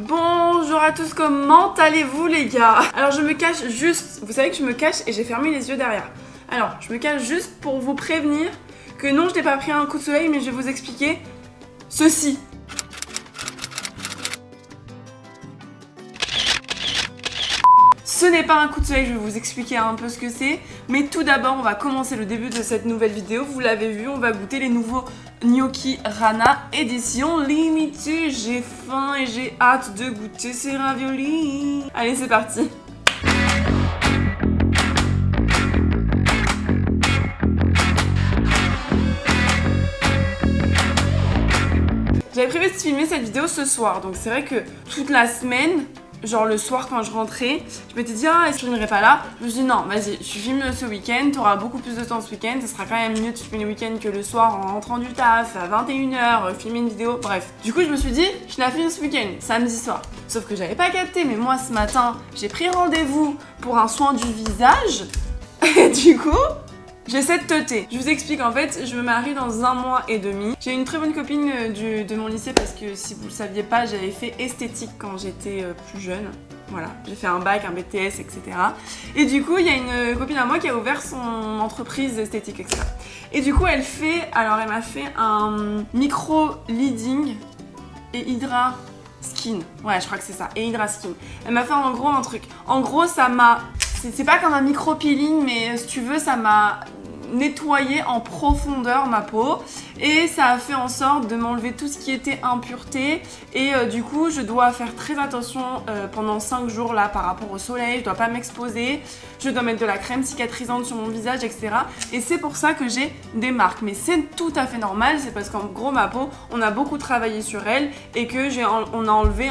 Bonjour à tous, comment allez-vous les gars? Alors je me cache juste, vous savez que je me cache et j'ai fermé les yeux derrière. Alors je me cache juste pour vous prévenir que non, je n'ai pas pris un coup de soleil, mais je vais vous expliquer ceci. Ce n'est pas un coup de soleil, je vais vous expliquer un peu ce que c'est. Mais tout d'abord, on va commencer le début de cette nouvelle vidéo. Vous l'avez vu, on va goûter les nouveaux gnocchi Rana édition limitée. J'ai faim et j'ai hâte de goûter ces raviolis. Allez, c'est parti. J'avais prévu de filmer cette vidéo ce soir, donc c'est vrai que toute la semaine, genre le soir quand je rentrais, je m'étais dit ah est-ce que je filmerai pas là? Je me suis dit non, vas-y, je filme ce week-end, t'auras beaucoup plus de temps ce week-end, ça sera quand même mieux de filmer le week-end que le soir en rentrant du taf, à 21h, filmer une vidéo, bref. Du coup je me suis dit, je la filme ce week-end, samedi soir. Sauf que j'avais pas capté, mais moi ce matin, j'ai pris rendez-vous pour un soin du visage, et du coup... j'essaie de teuter. Je vous explique, en fait, je me marie dans 1 mois et demi. J'ai une très bonne copine de mon lycée parce que si vous le saviez pas, j'avais fait esthétique quand j'étais plus jeune. Voilà, j'ai fait un bac, un BTS, etc. Et du coup, il y a une copine à moi qui a ouvert son entreprise esthétique, etc. Et du coup, elle m'a fait un micro-leading et Hydra Skin. Ouais, je crois que c'est ça. Et Hydra Skin. Elle m'a fait en gros un truc. En gros, ça m'a... c'est pas comme un micro-peeling, mais si tu veux, ça m'a nettoyé en profondeur ma peau et ça a fait en sorte de m'enlever tout ce qui était impureté et du coup je dois faire très attention pendant 5 jours là par rapport au soleil, je dois pas m'exposer, je dois mettre de la crème cicatrisante sur mon visage, etc. Et c'est pour ça que j'ai des marques, mais c'est tout à fait normal, c'est parce qu'en gros ma peau, on a beaucoup travaillé sur elle et que on a enlevé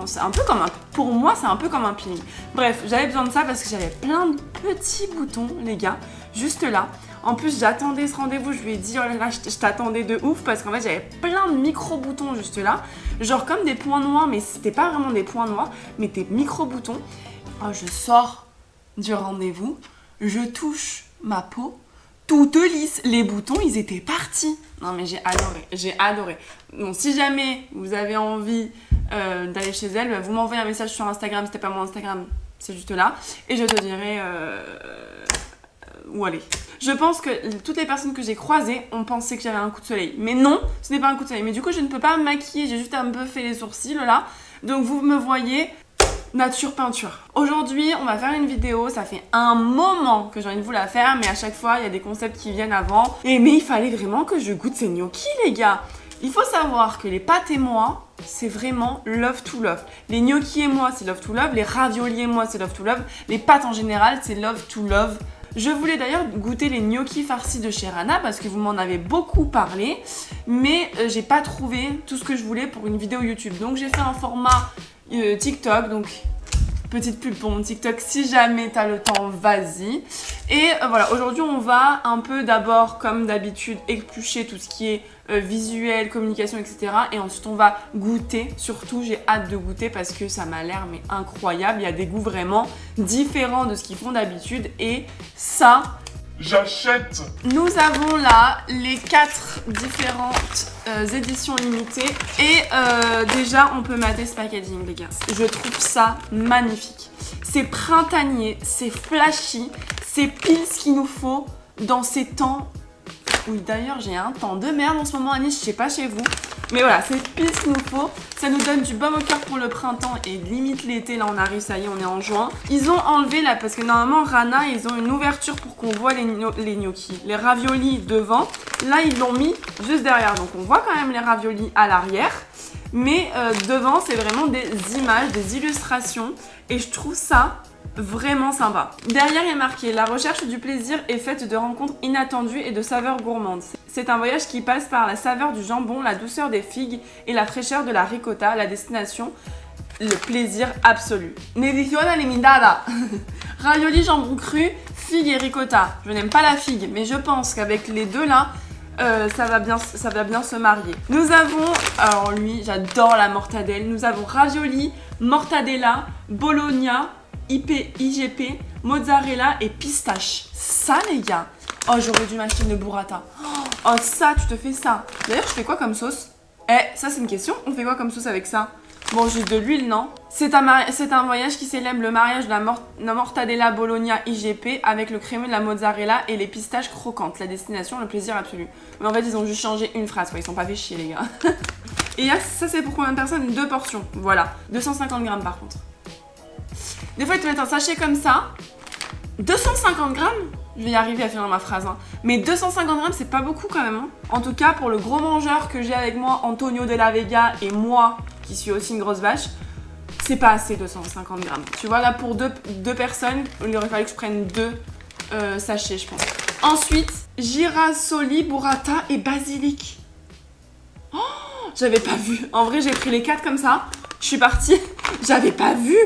c'est un peu comme pour moi c'est un peu comme un peeling. Bref, j'avais besoin de ça parce que j'avais plein de petits boutons les gars, juste là. En plus, j'attendais ce rendez-vous, je lui ai dit oh là là, je t'attendais de ouf parce qu'en fait, j'avais plein de micro-boutons juste là, genre comme des points noirs, mais c'était pas vraiment des points noirs, mais des micro-boutons. Oh, je sors du rendez-vous, je touche ma peau, toute lisse, les boutons, ils étaient partis. Non mais j'ai adoré. Donc si jamais vous avez envie d'aller chez elle, bah, vous m'envoyez un message sur Instagram, c'était pas mon Instagram, c'est juste là, et je te dirai où aller. Je pense que toutes les personnes que j'ai croisées ont pensé que j'avais un coup de soleil. Mais non, ce n'est pas un coup de soleil. Mais du coup, je ne peux pas me maquiller. J'ai juste un peu fait les sourcils là. Donc vous me voyez nature peinture. Aujourd'hui, on va faire une vidéo. Ça fait un moment que j'ai envie de vous la faire. Mais à chaque fois, il y a des concepts qui viennent avant. Mais il fallait vraiment que je goûte ces gnocchis, les gars. Il faut savoir que les pâtes et moi, c'est vraiment love to love. Les gnocchis et moi, c'est love to love. Les raviolis et moi, c'est love to love. Les pâtes en général, c'est love to love. Je voulais d'ailleurs goûter les gnocchis farcis de chez Rana parce que vous m'en avez beaucoup parlé, mais j'ai pas trouvé tout ce que je voulais pour une vidéo YouTube. Donc j'ai fait un format TikTok, donc petite pub pour mon TikTok, si jamais t'as le temps, vas-y. Et voilà, aujourd'hui on va un peu d'abord, comme d'habitude, éplucher tout ce qui est visuel, communication, etc. Et ensuite on va goûter, surtout j'ai hâte de goûter parce que ça m'a l'air mais incroyable. Il y a des goûts vraiment différents de ce qu'ils font d'habitude et ça... j'achète. Nous avons là les 4 différentes éditions limitées et déjà on peut mater ce packaging les gars. Je trouve ça magnifique. C'est printanier, c'est flashy, c'est pile ce qu'il nous faut dans ces temps. Oui d'ailleurs j'ai un temps de merde en ce moment à Nice, je sais pas chez vous. Mais voilà, c'est pile ce qu'il nous faut. Ça nous donne du baume au cœur pour le printemps et limite l'été. Là, on arrive, ça y est, on est en juin. Ils ont enlevé là, parce que normalement, Rana, ils ont une ouverture pour qu'on voit les gnocchis. Les raviolis devant. Là, ils l'ont mis juste derrière. Donc, on voit quand même les raviolis à l'arrière. Mais devant, c'est vraiment des images, des illustrations. Et je trouve ça vraiment sympa. Derrière, il y a marqué « La recherche du plaisir est faite de rencontres inattendues et de saveurs gourmandes. C'est un voyage qui passe par la saveur du jambon, la douceur des figues et la fraîcheur de la ricotta. La destination, le plaisir absolu. Nediciona limitada. Ravioli, jambon cru, figue et ricotta. Je n'aime pas la figue, mais je pense qu'avec les deux là, ça va bien se marier. Nous avons, alors lui, j'adore la mortadelle. Nous avons ravioli, mortadella, bologna, IGP, mozzarella et pistache. Ça les gars, oh j'aurais dû m'acheter une burrata. Oh ça, tu te fais ça. D'ailleurs je fais quoi comme sauce? Ça c'est une question, on fait quoi comme sauce avec ça? Bon, juste de l'huile, non? C'est un voyage qui célèbre le mariage de la mortadella Bologna IGP avec le crémeux de la mozzarella et les pistaches croquantes. La destination, le plaisir absolu. Mais en fait, ils ont juste changé une phrase, quoi. Ils sont pas fait chier, les gars. Et là, ça, c'est pour combien de personnes? 2 portions. Voilà. 250 grammes, par contre. Des fois, ils te mettent un sachet comme ça. 250 grammes? Je vais y arriver à finir ma phrase, hein. Mais 250 grammes, c'est pas beaucoup quand même, hein. En tout cas, pour le gros mangeur que j'ai avec moi, Antonio de la Vega, et moi, qui suis aussi une grosse vache, c'est pas assez 250 grammes. Tu vois, là, pour deux personnes, il aurait fallu que je prenne 2 sachets, je pense. Ensuite, girasoli, burrata et basilic. Oh, j'avais pas vu. En vrai, j'ai pris les 4 comme ça. Je suis partie. J'avais pas vu.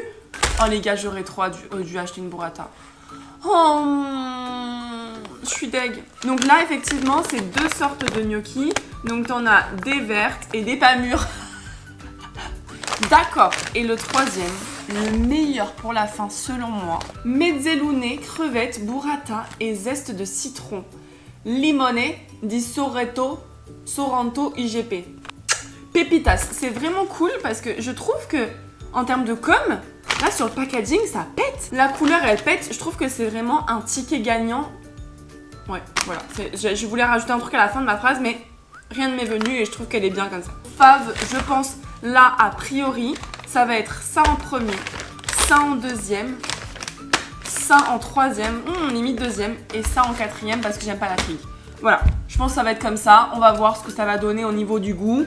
Oh les gars, j'aurais trop dû acheter une burrata. Oh, je suis deg. Donc là, effectivement, c'est 2 sortes de gnocchis. Donc t'en as des vertes et des pas mûres. D'accord. Et le troisième, le meilleur pour la fin selon moi. Mezzalune, crevettes, burrata et zeste de citron. Limone di Sorrento IGP. Pépitas. C'est vraiment cool parce que je trouve que en termes de com', là, sur le packaging, ça pète. La couleur, elle pète. Je trouve que c'est vraiment un ticket gagnant. Ouais, voilà. Je voulais rajouter un truc à la fin de ma phrase, mais rien ne m'est venu et je trouve qu'elle est bien comme ça. Fave, je pense, là, a priori, ça va être ça en premier, ça en deuxième, ça en troisième, limite deuxième, et ça en quatrième parce que j'aime pas la figue. Voilà, je pense que ça va être comme ça. On va voir ce que ça va donner au niveau du goût.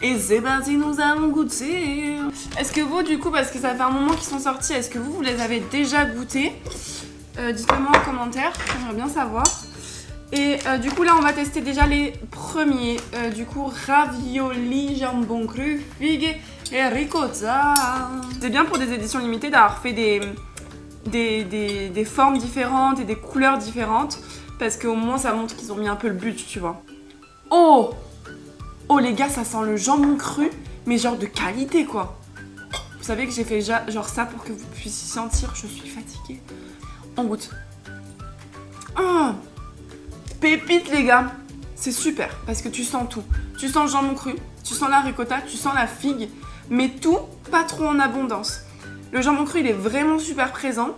Et c'est parti, nous allons goûter. Est-ce que vous, du coup, parce que ça fait un moment qu'ils sont sortis, est-ce que vous les avez déjà goûtés? Dites-le moi en commentaire, j'aimerais bien savoir. Et du coup, là, on va tester déjà les premiers. Du coup, ravioli, jambon cru, figue et ricotta. C'est bien pour des éditions limitées d'avoir fait des formes différentes et des couleurs différentes. Parce qu'au moins, ça montre qu'ils ont mis un peu le but, tu vois. Oh! Oh, les gars, ça sent le jambon cru, mais genre de qualité, quoi. Vous savez que j'ai fait genre ça pour que vous puissiez sentir. Je suis fatiguée. On goûte. Oh! Pépite, les gars. C'est super, parce que tu sens tout. Tu sens le jambon cru, tu sens la ricotta, tu sens la figue, mais tout pas trop en abondance. Le jambon cru, il est vraiment super présent.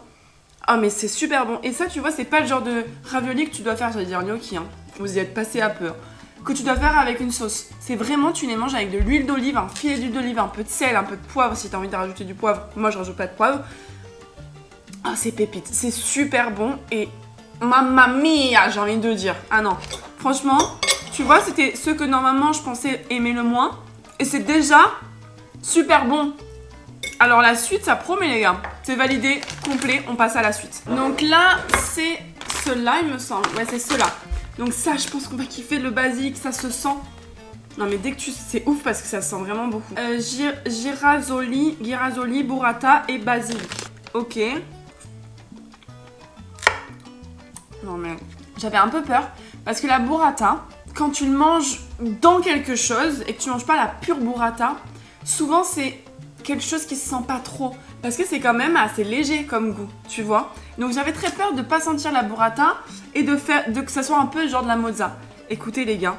Ah, mais c'est super bon. Et ça, tu vois, c'est pas le genre de ravioli que tu dois faire, j'allais dire gnocchi, hein. Vous y êtes passé à peu. Que tu dois faire avec une sauce. C'est vraiment, tu les manges avec de l'huile d'olive, un filet d'huile d'olive, un peu de sel, un peu de poivre si t'as envie de rajouter du poivre. Moi, je rajoute pas de poivre. Ah, c'est pépite. C'est super bon et mamma mia, j'ai envie de dire. Ah non. Franchement, tu vois, c'était ceux que normalement je pensais aimer le moins. Et c'est déjà super bon. Alors la suite, ça promet les gars. C'est validé, complet, on passe à la suite. Donc là, c'est ceux-là, il me semble. Ouais, c'est ceux-là. Donc ça, je pense qu'on va kiffer le basique, ça se sent. Non mais dès que tu... C'est ouf parce que ça se sent vraiment beaucoup. Girasoli, burrata et basilic. Ok. Non mais... J'avais un peu peur parce que la burrata, quand tu le manges dans quelque chose et que tu manges pas la pure burrata, souvent c'est quelque chose qui se sent pas trop. Parce que c'est quand même assez léger comme goût, tu vois. Donc j'avais très peur de pas sentir la burrata et que ça soit un peu genre de la mozza. Écoutez les gars,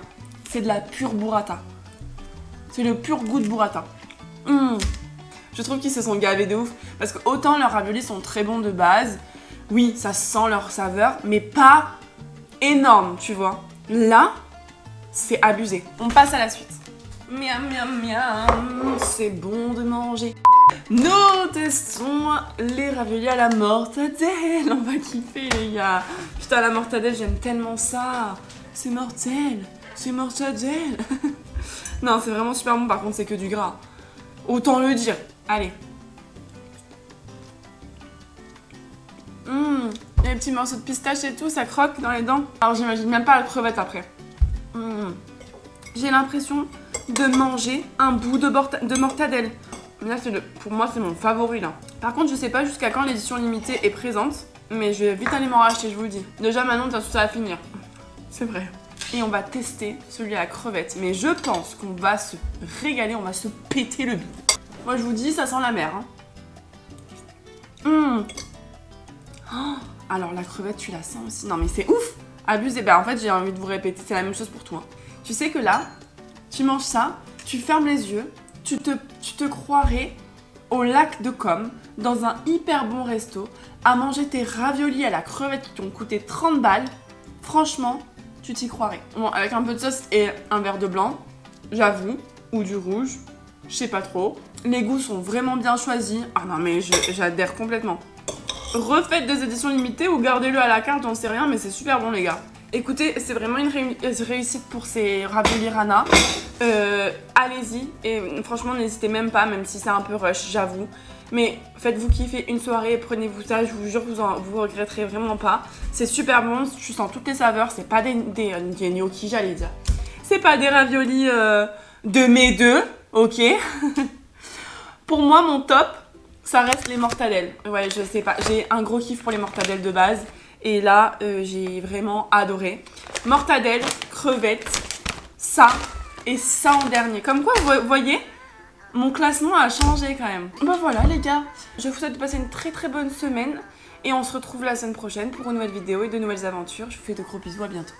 c'est de la pure burrata. C'est le pur goût de burrata. Je trouve qu'ils se sont gavés de ouf. Parce que autant leurs raviolis sont très bons de base, oui, ça sent leur saveur, mais pas énorme, tu vois. Là, c'est abusé. On passe à la suite. Miam, miam, miam, c'est bon de manger. Nous testons les raviolis à la mortadelle. On va kiffer les gars. Putain, la mortadelle, j'aime tellement ça. C'est mortel. C'est mortadelle. Non, c'est vraiment super bon. Par contre, c'est que du gras. Autant le dire. Allez. Il y a des petits morceaux de pistache et tout. Ça croque dans les dents. Alors, j'imagine même pas la crevette après. J'ai l'impression de manger un bout de mortadelle. Là, pour moi, c'est mon favori là. Par contre, je sais pas jusqu'à quand l'édition limitée est présente, mais je vais vite aller m'en racheter, je vous le dis. Déjà maintenant, tout ça va finir. C'est vrai. Et on va tester celui à la crevette. Mais je pense qu'on va se régaler, on va se péter le bide. Moi, je vous dis, ça sent la mer. Hein. Oh, alors la crevette, tu la sens aussi. Non, mais c'est ouf. Abusé. Bah en fait, j'ai envie de vous répéter, c'est la même chose pour toi. Tu sais que là, tu manges ça, tu fermes les yeux, tu te te croirais au lac de Com, dans un hyper bon resto, à manger tes raviolis à la crevette qui ont coûté 30 balles. Franchement, tu t'y croirais. Bon, avec un peu de sauce et un verre de blanc, j'avoue, ou du rouge, je sais pas trop. Les goûts sont vraiment bien choisis. Ah non mais j'adhère complètement. Refaites des éditions limitées ou gardez-le à la carte, j'en sais rien, mais c'est super bon les gars. Écoutez, c'est vraiment une réussite pour ces raviolis Rana. Allez-y et franchement n'hésitez même pas, même si c'est un peu rush, j'avoue. Mais faites-vous kiffer une soirée, prenez-vous ça, je vous jure vous regretterez vraiment pas. C'est super bon, tu sens toutes les saveurs, c'est pas des gnocchis j'allais dire. C'est pas des raviolis de mes deux, ok. Pour moi mon top, ça reste les mortadelles. Ouais je sais pas, j'ai un gros kiff pour les mortadelles de base. Et là, j'ai vraiment adoré. Mortadelle, crevettes, ça et ça en dernier. Comme quoi, vous voyez, mon classement a changé quand même. Bah voilà les gars, je vous souhaite de passer une très très bonne semaine. Et on se retrouve la semaine prochaine pour une nouvelle vidéo et de nouvelles aventures. Je vous fais de gros bisous, à bientôt.